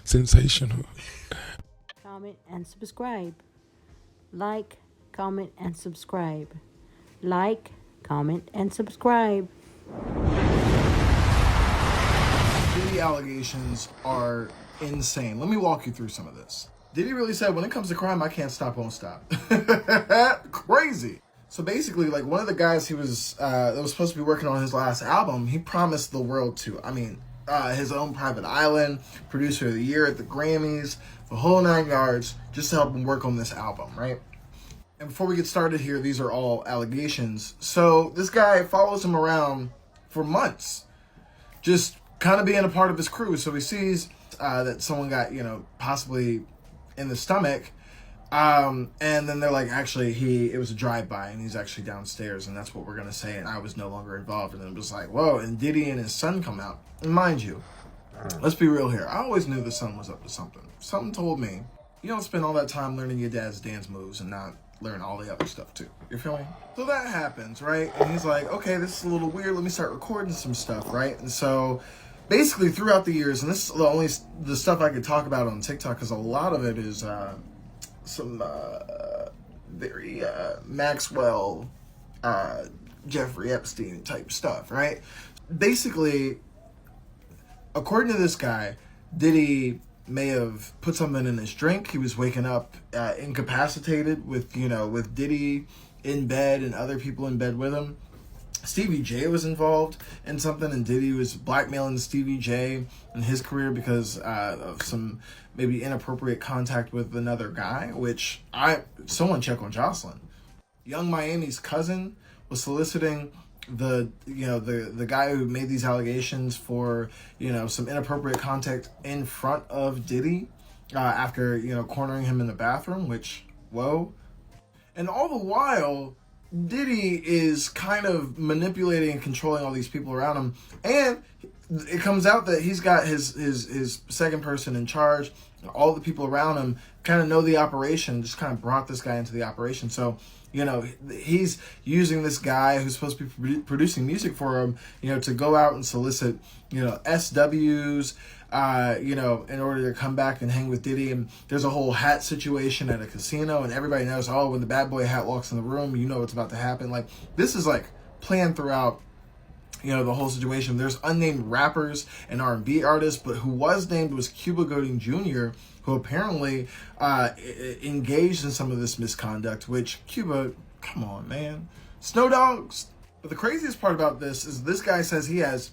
Sensational. Comment and subscribe. Like, comment, and subscribe. Like, comment, and subscribe. Diddy allegations are insane. Let me walk you through some of this. Diddy really said, when it comes to crime, I can't stop, won't stop. Crazy. So basically, like, one of the guys he was that was supposed to be working on his last album, he promised the world to. I mean, his own private island, producer of the year at the Grammys, the whole 9 yards, just to help him work on this album, right? And before we get started here, these are all allegations. So this guy follows him around for months, just kind of being a part of his crew. So he sees that someone got, possibly in the stomach. And then they're like, actually, it was a drive-by, and he's actually downstairs, and that's what we're going to say, and I was no longer involved. And it was like, whoa, and Diddy and his son come out. And mind you, let's be real here. I always knew the son was up to something. Something told me, you don't spend all that time learning your dad's dance moves and not learn all the other stuff too. You feel me? So that happens, right? And he's like, okay, this is a little weird. Let me start recording some stuff, right? And so basically throughout the years, and this is the stuff I could talk about on TikTok, because a lot of it is some very Maxwell, Jeffrey Epstein type stuff, right? Basically, according to this guy, Diddy may have put something in his drink. He was waking up incapacitated with Diddy in bed and other people in bed with him. Stevie J was involved in something, and Diddy was blackmailing Stevie J in his career because of some maybe inappropriate contact with another guy, which someone check on Jocelyn. Young Miami's cousin was soliciting the guy who made these allegations for some inappropriate contact in front of Diddy after cornering him in the bathroom, which whoa. And all the while, Diddy is kind of manipulating and controlling all these people around him, and it comes out that he's got his second person in charge, and all the people around him kind of know the operation, just kind of brought this guy into the operation. So he's using this guy who's supposed to be producing music for him, to go out and solicit, SWs, in order to come back and hang with Diddy. And there's a whole hat situation at a casino, and everybody knows, when the bad boy hat walks in the room, what's about to happen. Like, this is like planned throughout, the whole situation. There's unnamed rappers and R&B artists, but who was named was Cuba Gooding Jr., who apparently engaged in some of this misconduct, which Cuba, come on, man. Snow Dogs. But the craziest part about this is this guy says he has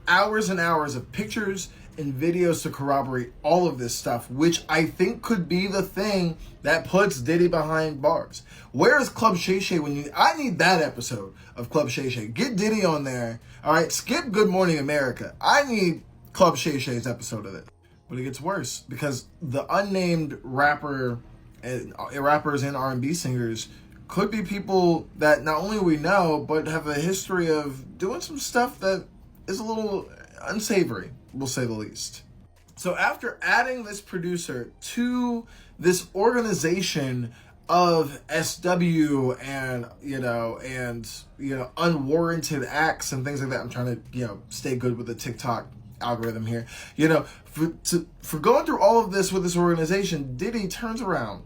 hours and hours of pictures and videos to corroborate all of this stuff, which I think could be the thing that puts Diddy behind bars. Where is Club Shay Shay when I need that episode of Club Shay Shay. Get Diddy on there. All right, skip Good Morning America. I need Club Shay Shay's episode of it. But it gets worse, because the unnamed rappers and R&B singers could be people that not only we know, but have a history of doing some stuff that is a little unsavory, we'll say the least. So after adding this producer to this organization of SW and unwarranted acts and things like that, I'm trying to stay good with the TikTok algorithm here. For going through all of this with this organization, Diddy turns around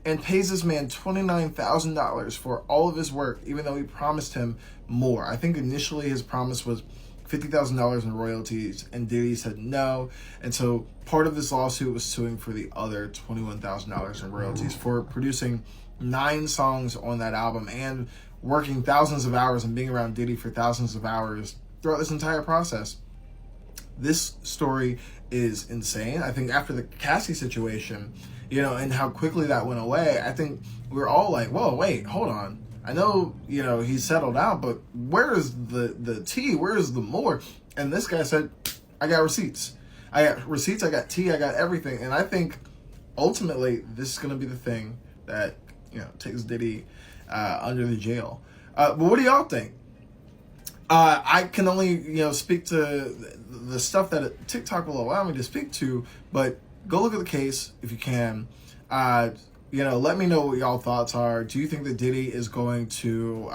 and pays this man $29,000 for all of his work, even though he promised him more. I think initially his promise was $50,000 in royalties, and Diddy said no. And so part of this lawsuit was suing for the other $21,000 in royalties for producing 9 songs on that album and working thousands of hours and being around Diddy for thousands of hours throughout this entire process. This story is insane. I think after the Cassie situation, and how quickly that went away, I think we're all like, whoa, wait, hold on. I know, he's settled out, but where is the tea? Where is the more? And this guy said, I got receipts. I got tea, I got everything. And I think ultimately this is going to be the thing that, takes Diddy under the jail. But what do y'all think? I can only, speak to the stuff that TikTok will allow me to speak to, but go look at the case if you can. Let me know what y'all thoughts are. Do you think that Diddy is going to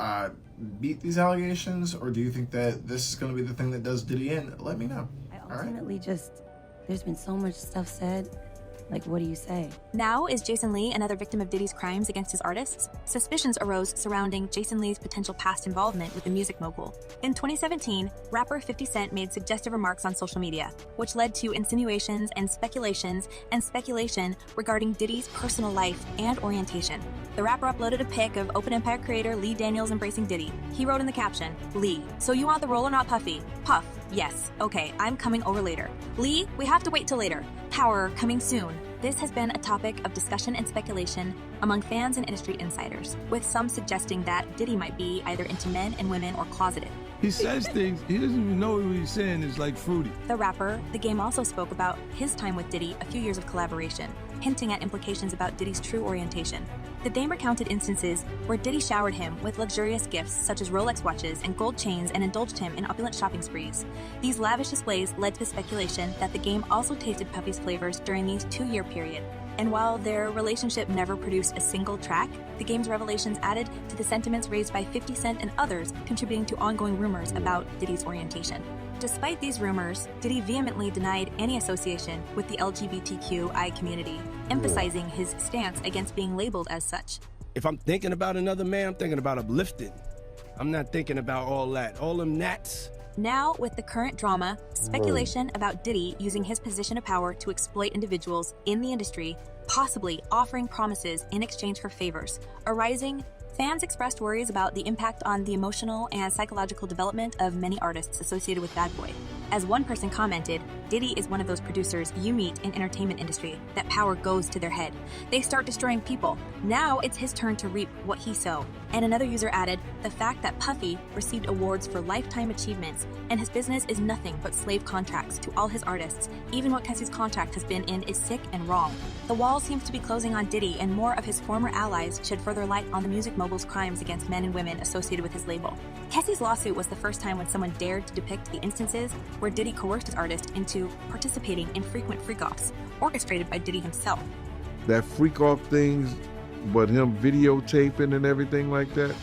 beat these allegations, or do you think that this is going to be the thing that does Diddy in? Let me know. I ultimately just There's been so much stuff said. Like, what do you say? Now, is Jason Lee another victim of Diddy's crimes against his artists? Suspicions arose surrounding Jason Lee's potential past involvement with the music mogul. In 2017, rapper 50 Cent made suggestive remarks on social media, which led to insinuations and speculation regarding Diddy's personal life and orientation. The rapper uploaded a pic of Open Empire creator Lee Daniels embracing Diddy. He wrote in the caption, "Lee, so you want the role or not, Puffy?" Puff, yes. Okay, I'm coming over later. Lee, we have to wait till later. Power coming soon. This has been a topic of discussion and speculation among fans and industry insiders, with some suggesting that Diddy might be either into men and women or closeted. He says things, he doesn't even know what he's saying is like fruity. The rapper, The Game also spoke about his time with Diddy, a few years of collaboration, hinting at implications about Diddy's true orientation. The Dame recounted instances where Diddy showered him with luxurious gifts such as Rolex watches and gold chains and indulged him in opulent shopping sprees. These lavish displays led to speculation that the Game also tasted Puffy's flavors during these 2-year period. And while their relationship never produced a single track, the Game's revelations added to the sentiments raised by 50 Cent and others, contributing to ongoing rumors about Diddy's orientation. Despite these rumors, Diddy vehemently denied any association with the LGBTQI community, emphasizing his stance against being labeled as such. If I'm thinking about another man, I'm thinking about uplifting. I'm not thinking about all that, all them gnats. Now, with the current drama, speculation about Diddy using his position of power to exploit individuals in the industry, possibly offering promises in exchange for favors, arising, fans expressed worries about the impact on the emotional and psychological development of many artists associated with Bad Boy. As one person commented, Diddy is one of those producers you meet in entertainment industry that power goes to their head. They start destroying people. Now it's his turn to reap what he sowed. And another user added, the fact that Puffy received awards for lifetime achievements and his business is nothing but slave contracts to all his artists, even what Kessie's contract has been in, is sick and wrong. The wall seems to be closing on Diddy, and more of his former allies shed further light on the music mogul's crimes against men and women associated with his label. Kessie's lawsuit was the first time when someone dared to depict the instances where Diddy coerced his artist into participating in frequent freak-offs, orchestrated by Diddy himself. That freak-off things, but him videotaping and everything like that,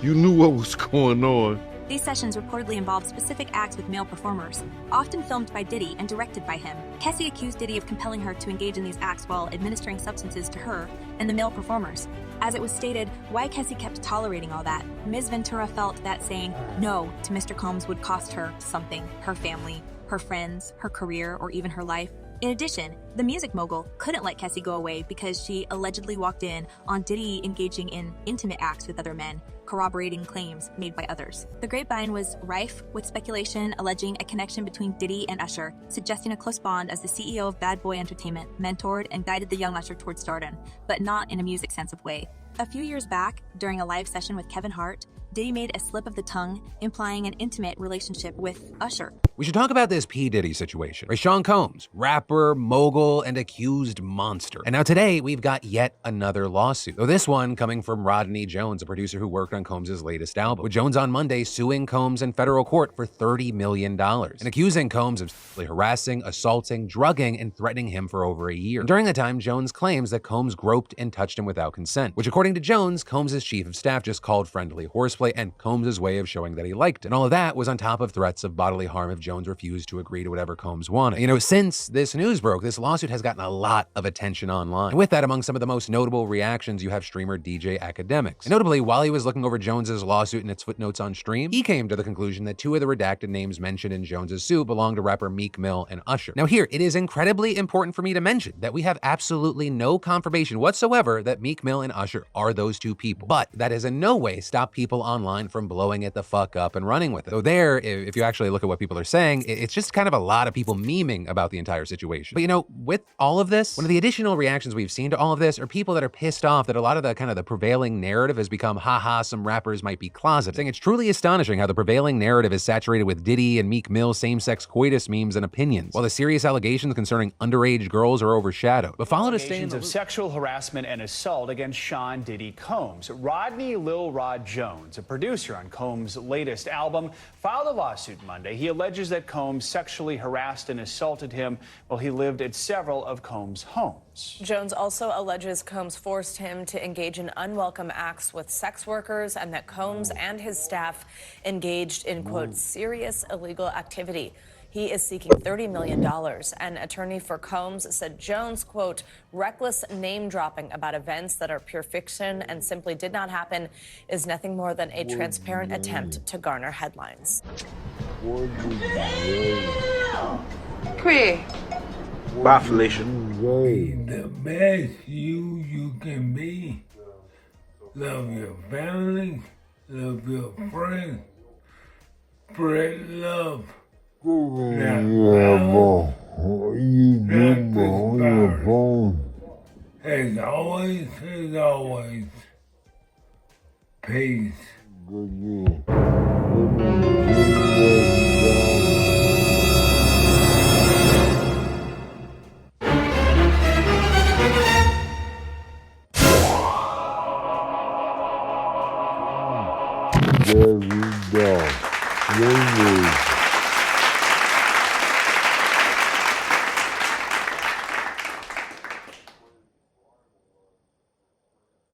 you knew what was going on. These sessions reportedly involved specific acts with male performers, often filmed by Diddy and directed by him. Kessie accused Diddy of compelling her to engage in these acts while administering substances to her and the male performers. As it was stated, why Kessie kept tolerating all that, Ms. Ventura felt that saying no to Mr. Combs would cost her something, her family, her friends, her career, or even her life. In addition, the music mogul couldn't let Kessie go away because she allegedly walked in on Diddy engaging in intimate acts with other men, corroborating claims made by others. The grapevine was rife with speculation alleging a connection between Diddy and Usher, suggesting a close bond as the CEO of Bad Boy Entertainment mentored and guided the young Usher towards stardom, but not in a music-sensitive way. A few years back, during a live session with Kevin Hart, Diddy made a slip of the tongue, implying an intimate relationship with Usher. We should talk about this P. Diddy situation. Rashawn Combs, rapper, mogul, and accused monster. And now today, we've got yet another lawsuit. Though this one coming from Rodney Jones, a producer who worked on Combs' latest album, with Jones on Monday suing Combs in federal court for $30 million and accusing Combs of harassing, assaulting, drugging, and threatening him for over a year. And during the time, Jones claims that Combs groped and touched him without consent, which according to Jones, Combs' chief of staff just called friendly horseplay and Combs' way of showing that he liked it. And all of that was on top of threats of bodily harm if Jones refused to agree to whatever Combs wanted. You know, since this news broke, this lawsuit has gotten a lot of attention online. And with that, among some of the most notable reactions, you have streamer DJ Academics. And notably, while he was looking over Jones's lawsuit and its footnotes on stream, he came to the conclusion that 2 of the redacted names mentioned in Jones's suit belonged to rapper Meek Mill and Usher. Now here, it is incredibly important for me to mention that we have absolutely no confirmation whatsoever that Meek Mill and Usher are those 2 people. But that has in no way stopped people online from blowing it the fuck up and running with it. So there, if you actually look at what people are saying, it's just kind of a lot of people memeing about the entire situation. But you know, with all of this, one of the additional reactions we've seen to all of this are people that are pissed off that a lot of the kind of the prevailing narrative has become, haha, some rappers might be closeted. Saying it's truly astonishing how the prevailing narrative is saturated with Diddy and Meek Mill same-sex coitus memes and opinions, while the serious allegations concerning underage girls are overshadowed. But follow to stay in the loop. Of sexual harassment and assault against Sean Diddy Combs. Rodney Lil Rod Jones, a producer on Combs' latest album, filed a lawsuit Monday. He alleges that Combs sexually harassed and assaulted him while he lived at several of Combs' homes. Jones also alleges Combs forced him to engage in unwelcome acts with sex workers and that Combs and his staff engaged in, quote, serious illegal activity. He is seeking $30 million. An attorney for Combs said Jones, quote, reckless name dropping about events that are pure fiction and simply did not happen is nothing more than a transparent attempt to garner headlines. Queer. Bye, Felicia. Be the best you can be. Love your family, love your friends, spread love. As always, peace.